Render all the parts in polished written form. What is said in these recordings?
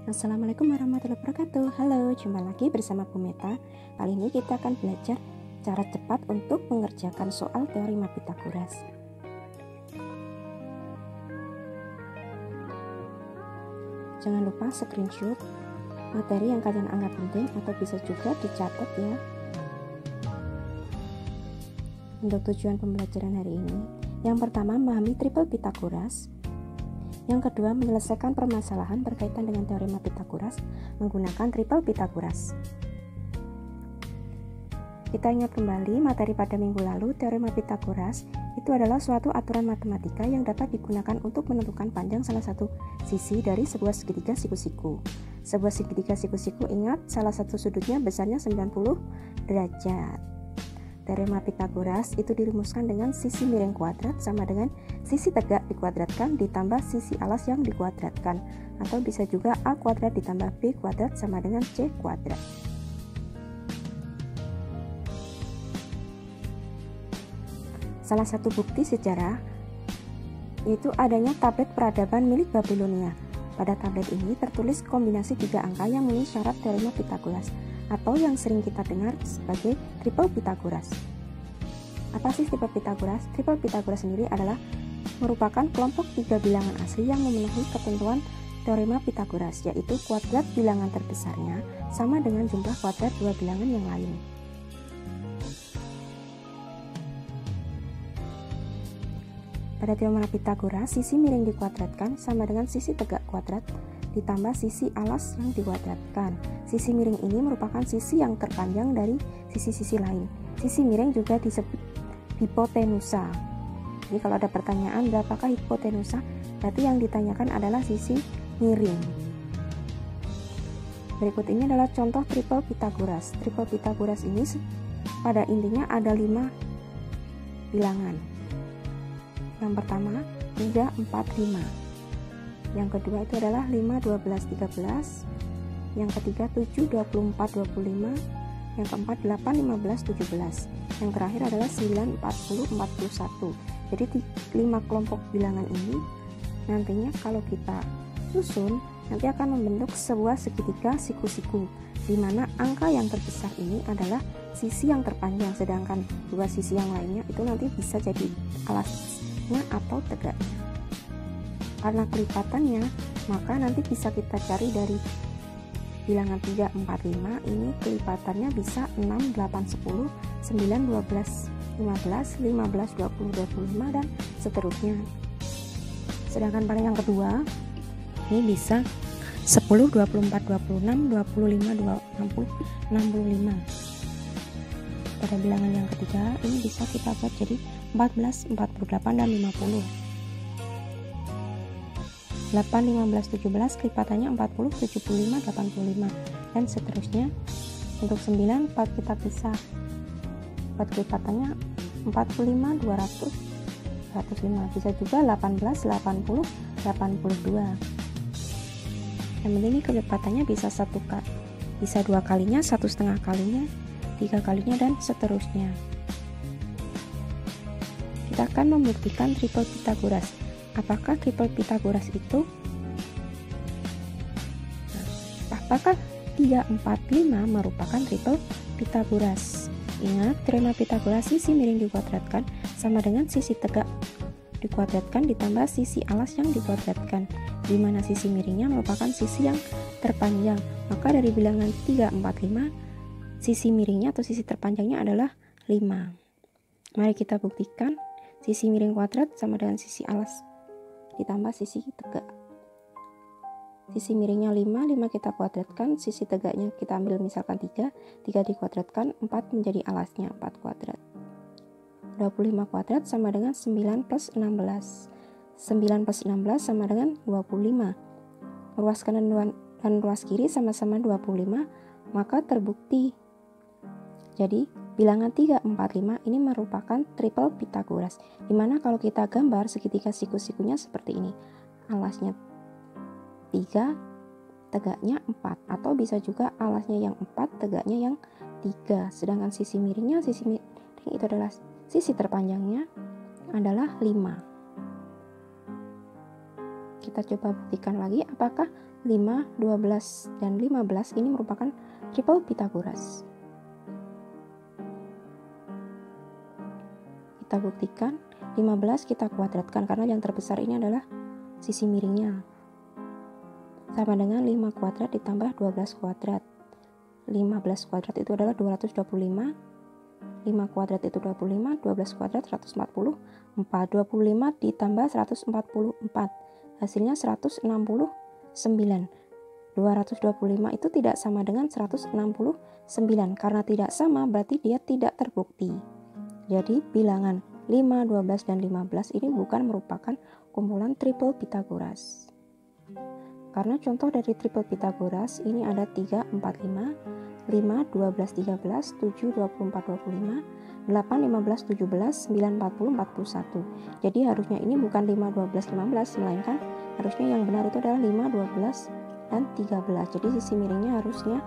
Assalamualaikum warahmatullahi wabarakatuh. Halo, jumpa lagi bersama Bu Meta. Kali ini kita akan belajar cara cepat untuk mengerjakan soal teorema Pythagoras. Jangan lupa screenshot materi yang kalian anggap penting atau bisa juga dicatat ya. Untuk tujuan pembelajaran hari ini, yang pertama memahami triple Pythagoras. Yang kedua, menyelesaikan permasalahan berkaitan dengan teorema Pythagoras menggunakan triple Pythagoras. Kita ingat kembali materi pada minggu lalu, teorema Pythagoras itu adalah suatu aturan matematika yang dapat digunakan untuk menentukan panjang salah satu sisi dari sebuah segitiga siku-siku. Sebuah segitiga siku-siku, ingat, salah satu sudutnya besarnya 90 derajat. Teorema Pythagoras itu dirumuskan dengan sisi miring kuadrat sama dengan sisi tegak dikuadratkan ditambah sisi alas yang dikuadratkan, atau bisa juga A kuadrat ditambah B kuadrat sama dengan C kuadrat. Salah satu bukti sejarah yaitu adanya tablet peradaban milik Babilonia. Pada tablet ini tertulis kombinasi 3 angka yang memenuhi syarat teorema Pythagoras, atau yang sering kita dengar sebagai triple Pythagoras. Apa sih triple Pythagoras? Triple Pythagoras sendiri adalah merupakan kelompok 3 bilangan asli yang memenuhi ketentuan teorema Pythagoras, yaitu kuadrat bilangan terbesarnya sama dengan jumlah kuadrat 2 bilangan yang lain. Pada teorema Pythagoras, sisi miring dikuadratkan sama dengan sisi tegak kuadrat ditambah sisi alas yang dikuadratkan. Sisi miring ini merupakan sisi yang terpanjang dari sisi-sisi lain. Sisi miring juga disebut hipotenusa. Jadi kalau ada pertanyaan berapakah hipotenusa, berarti yang ditanyakan adalah sisi miring. Berikut ini adalah contoh triple Pythagoras. Triple Pythagoras ini pada intinya ada 5 bilangan. Yang pertama 3, 4, 5. Yang kedua itu adalah 5, 12, 13. Yang ketiga 7, 24, 25. Yang keempat 8, 15, 17. Yang terakhir adalah 9, 40, 41. Jadi 5 kelompok bilangan ini nantinya kalau kita susun nanti akan membentuk sebuah segitiga siku-siku, di mana angka yang terbesar ini adalah sisi yang terpanjang, sedangkan 2 sisi yang lainnya itu nanti bisa jadi alasnya atau tegaknya. Karena kelipatannya, maka nanti bisa kita cari dari bilangan 3, 4, 5. Ini kelipatannya bisa 6, 8, 10, 9, 12, 15, 15, 20, 25 dan seterusnya. Sedangkan pada yang kedua ini bisa 10, 24, 26, 25, 60, 65. Pada bilangan yang ketiga ini bisa kita buat jadi 14, 48 dan 50. 8, 15, 17 kelipatannya 40, 75, 85 dan seterusnya. Untuk 9 4 kita bisa buat kelipatannya 45, 200, 105. Bisa juga 18, 80, 82. Yang penting ini kelipatannya bisa 1 kali, bisa 2 kalinya, 1,5 kalinya, 3 kalinya dan seterusnya. Kita akan membuktikan triple Pythagoras. Apakah triple Pythagoras itu? Apakah 3, 4, 5 merupakan triple Pythagoras? Ingat, teorema Pythagoras sisi miring dikuadratkan sama dengan sisi tegak dikuadratkan ditambah sisi alas yang dikuadratkan, di mana sisi miringnya merupakan sisi yang terpanjang. Maka dari bilangan 3, 4, 5, sisi miringnya atau sisi terpanjangnya adalah 5. Mari kita buktikan. Sisi miring kuadrat sama dengan sisi alas ditambah sisi tegak. Sisi miringnya 5, 5 kita kuadratkan, sisi tegaknya kita ambil misalkan 3, 3 dikuadratkan, 4 menjadi alasnya, 4 kuadrat. 25 kuadrat sama dengan 9 plus 16. 9 plus 16 sama dengan 25. Ruas kanan dan ruas kiri sama-sama 25, maka terbukti. Jadi bilangan 3, 4, 5 ini merupakan triple Pythagoras, dimana kalau kita gambar segitiga siku-sikunya seperti ini. Alasnya 3, tegaknya 4, atau bisa juga alasnya yang 4, tegaknya yang 3. Sedangkan sisi miring itu adalah sisi terpanjangnya adalah 5. kita coba buktikan lagi apakah 5, 12, dan 15 ini merupakan triple Pythagoras. Kita buktikan 15 kita kuadratkan karena yang terbesar ini adalah sisi miringnya. Sama dengan 5 kuadrat ditambah 12 kuadrat. 15 kuadrat itu adalah 225. 5 kuadrat itu 25, 12 kuadrat 144. 25 ditambah 144. Hasilnya 169. 225 itu tidak sama dengan 169. Karena tidak sama berarti dia tidak terbukti. Jadi bilangan 5, 12, dan 15 ini bukan merupakan kumpulan triple Pythagoras. Karena contoh dari triple Pythagoras ini ada 3, 4, 5, 5, 12, 13, 7, 24, 25, 8, 15, 17, 9, 40, 41. Jadi harusnya ini bukan 5, 12, 15, melainkan harusnya yang benar itu adalah 5, 12, dan 13. Jadi sisi miringnya harusnya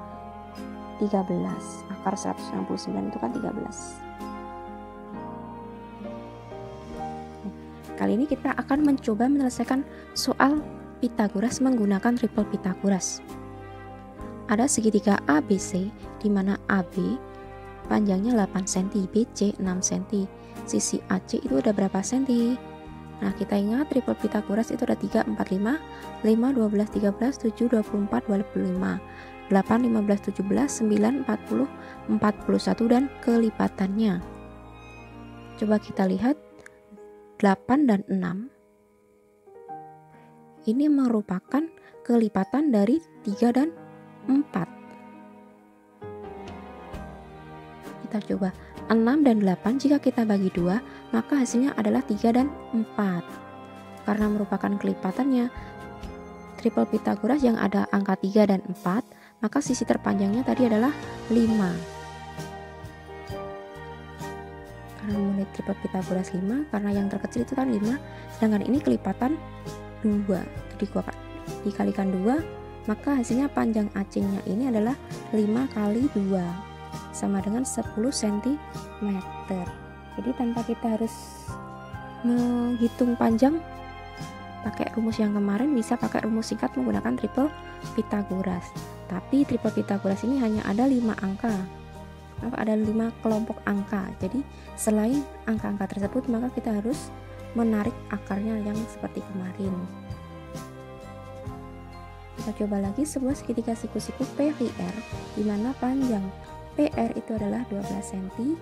13. Akar 169 itu kan 13. Kali ini kita akan mencoba menyelesaikan soal Pythagoras menggunakan triple Pythagoras. Ada segitiga ABC di mana AB panjangnya 8 cm, BC 6 cm. Sisi AC itu ada berapa cm? Nah, kita ingat triple Pythagoras itu ada 3, 4, 5, 5, 12, 13, 7, 24, 25, 8, 15, 17, 9, 40, 41, dan kelipatannya. Coba kita lihat 8 dan 6 ini merupakan kelipatan dari 3 dan 4. Kita coba 6 dan 8 jika kita bagi 2 maka hasilnya adalah 3 dan 4. Karena merupakan kelipatannya triple Pythagoras yang ada angka 3 dan 4, maka sisi terpanjangnya tadi adalah 5. Karena mulai triple Pythagoras 5, karena yang terkecil itu kan 5, sedangkan ini kelipatan 2. Jadi dikalikan 2, maka hasilnya panjang AC-nya ini adalah 5 kali 2 sama dengan 10 cm. Jadi tanpa kita harus menghitung panjang pakai rumus yang kemarin, bisa pakai rumus singkat menggunakan triple Pythagoras. Tapi triple Pythagoras ini hanya ada 5 angka. Ada 5 kelompok angka. Jadi selain angka-angka tersebut maka kita harus menarik akarnya yang seperti kemarin. Kita coba lagi sebuah segitiga siku-siku PHR di mana panjang PR itu adalah 12 cm,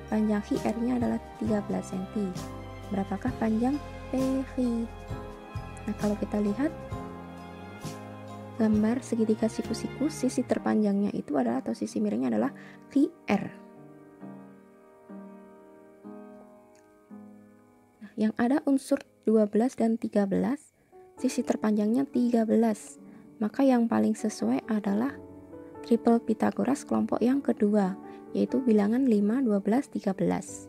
panjang HR-nya adalah 13 cm. Berapakah panjang PH? Nah, kalau kita lihat gambar segitiga siku-siku, sisi terpanjangnya itu adalah atau sisi miringnya adalah VR. Nah, yang ada unsur 12 dan 13, sisi terpanjangnya 13. Maka yang paling sesuai adalah triple Pythagoras kelompok yang kedua, yaitu bilangan 5, 12, 13.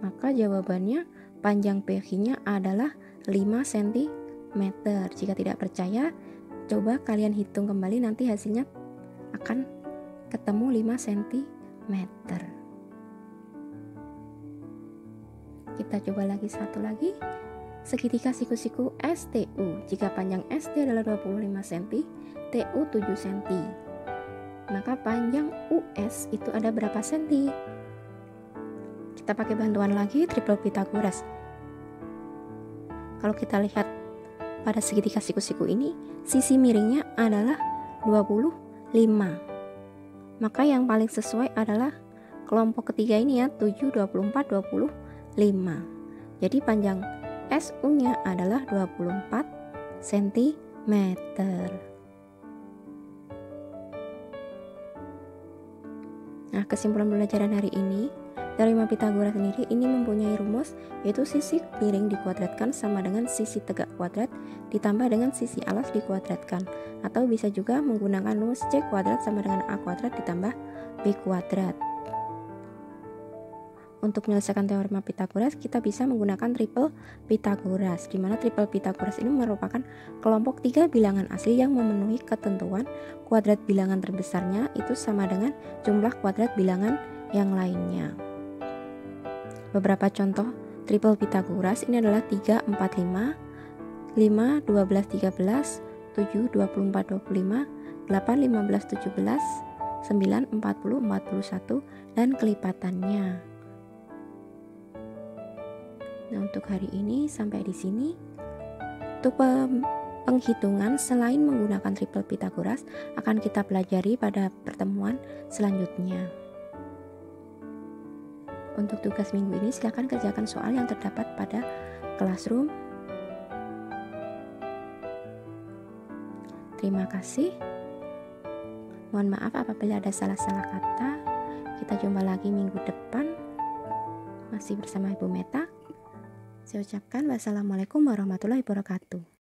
Maka jawabannya panjang PH-nya adalah 5 cm. Jika tidak percaya, coba kalian hitung kembali, nanti hasilnya akan ketemu 5 cm. Kita coba lagi satu lagi. Segitiga siku-siku STU. Jika panjang ST adalah 25 cm, TU 7 cm. Maka panjang US itu ada berapa cm? Kita pakai bantuan lagi triple Pythagoras. Kalau kita lihat pada segitiga siku-siku ini, sisi miringnya adalah 25. Maka yang paling sesuai adalah kelompok ketiga ini ya, 7, 24, 25. Jadi panjang SU-nya adalah 24 cm. Nah, kesimpulan pembelajaran hari ini, teorema Pythagoras sendiri ini mempunyai rumus, yaitu sisi miring dikuadratkan sama dengan sisi tegak kuadrat ditambah dengan sisi alas dikuadratkan, atau bisa juga menggunakan rumus C kuadrat sama dengan A kuadrat ditambah B kuadrat. Untuk menyelesaikan teorema Pythagoras, kita bisa menggunakan triple Pythagoras, di mana triple Pythagoras ini merupakan kelompok 3 bilangan asli yang memenuhi ketentuan kuadrat bilangan terbesarnya itu sama dengan jumlah kuadrat bilangan yang lainnya. Beberapa contoh triple Pythagoras ini adalah 3, 4, 5, 5, 12, 13, 7, 24, 25, 8, 15, 17, 9, 40, 41, dan kelipatannya. Nah, untuk hari ini sampai di sini. Untuk penghitungan selain menggunakan triple Pythagoras akan kita pelajari pada pertemuan selanjutnya. Untuk tugas minggu ini silakan kerjakan soal yang terdapat pada Classroom. Terima kasih. Mohon maaf apabila ada salah-salah kata. Kita jumpa lagi minggu depan. Masih bersama Ibu Meta. Saya ucapkan wassalamualaikum warahmatullahi wabarakatuh.